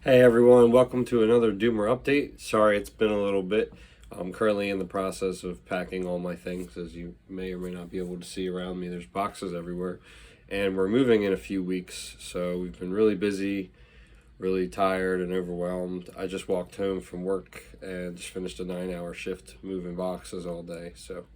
Hey everyone, welcome to another Doomer update. Sorry it's been a little bit. I'm currently in the process of packing all my things. As you may or may not be able to see around me, there's boxes everywhere. And we're moving in a few weeks, so we've been really busy, really tired and overwhelmed. I just walked home from work and just finished a 9-hour shift moving boxes all day. So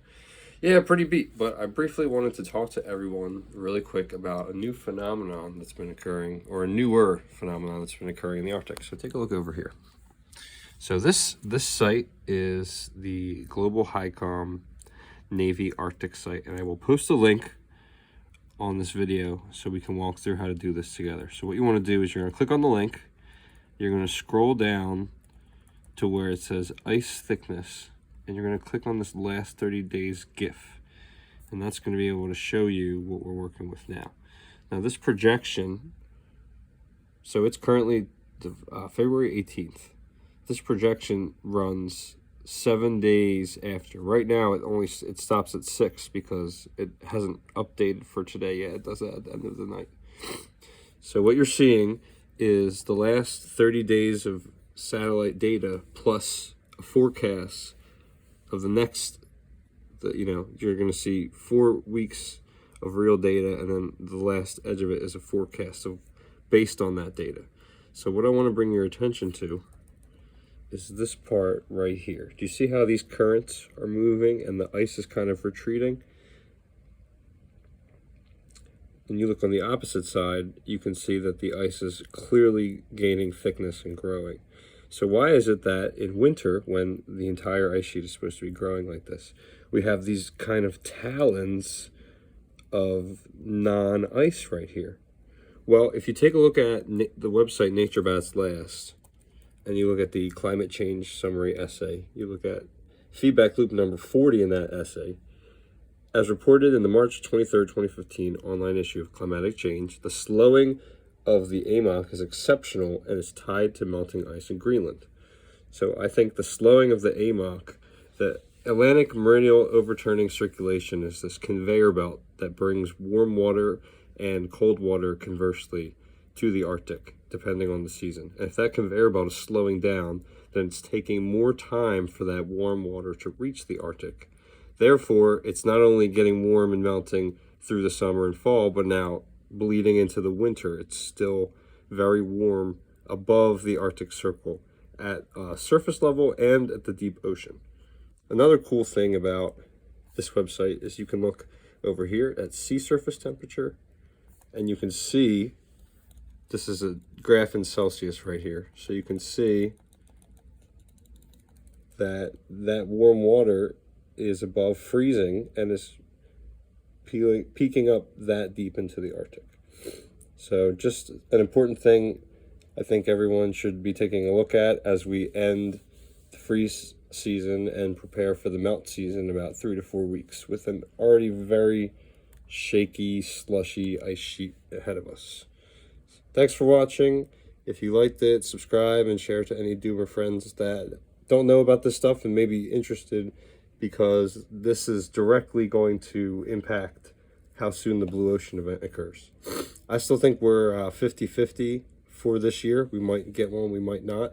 yeah, pretty beat, but I briefly wanted to talk to everyone really quick about a new phenomenon that's been occurring, or a newer phenomenon that's been occurring in the Arctic. So take a look over here. So this site is the Global HYCOM Navy Arctic site, and I will post a link on this video so we can walk through how to do this together. So what you want to do is you're going to click on the link, you're going to scroll down to where it says ice thickness, and you're going to click on this last 30 days GIF, and that's going to be able to show you what we're working with now. Now this projection, so it's currently February 18th. This projection runs 7 days after. Right now it stops at 6 because it hasn't updated for today yet. It does that at the end of the night. So what you're seeing is the last 30 days of satellite data plus a forecast of the next, you're going to see 4 weeks of real data, and then the last edge of it is a forecast based on that data. So what I want to bring your attention to is this part right here. Do you see how these currents are moving and the ice is kind of retreating? When you look on the opposite side, you can see that the ice is clearly gaining thickness and growing. So why is it that in winter, when the entire ice sheet is supposed to be growing like this, we have these kind of talons of non-ice right here? Well, if you take a look at the website Nature Bats Last, and you look at the climate change summary essay, you look at feedback loop number 40 in that essay, as reported in the March 23rd, 2015 online issue of Climatic Change, the slowing of the AMOC is exceptional and is tied to melting ice in Greenland. So I think the slowing of the AMOC, the Atlantic Meridional Overturning Circulation, is this conveyor belt that brings warm water and cold water conversely to the Arctic, depending on the season. And if that conveyor belt is slowing down, then it's taking more time for that warm water to reach the Arctic. Therefore, it's not only getting warm and melting through the summer and fall, but now bleeding into the winter. It's still very warm above the Arctic Circle at surface level and at the deep ocean. Another cool thing about this website is you can look over here at sea surface temperature, and you can see, this is a graph in Celsius right here, so you can see that warm water is above freezing and is peaking up that deep into the Arctic. So just an important thing I think everyone should be taking a look at as we end the freeze season and prepare for the melt season in about 3 to 4 weeks, with an already very shaky, slushy ice sheet ahead of us. Thanks for watching. If you liked it, subscribe and share to any Doomer friends that don't know about this stuff and may be interested, because this is directly going to impact how soon the blue ocean event occurs. I still think we're 50-50 for this year. We might get one, we might not.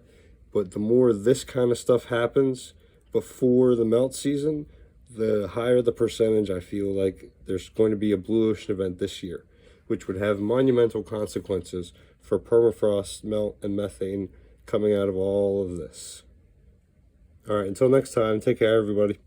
But the more this kind of stuff happens before the melt season, the higher the percentage I feel like there's going to be a blue ocean event this year, which would have monumental consequences for permafrost, melt, and methane coming out of all of this. All right, until next time, take care, everybody.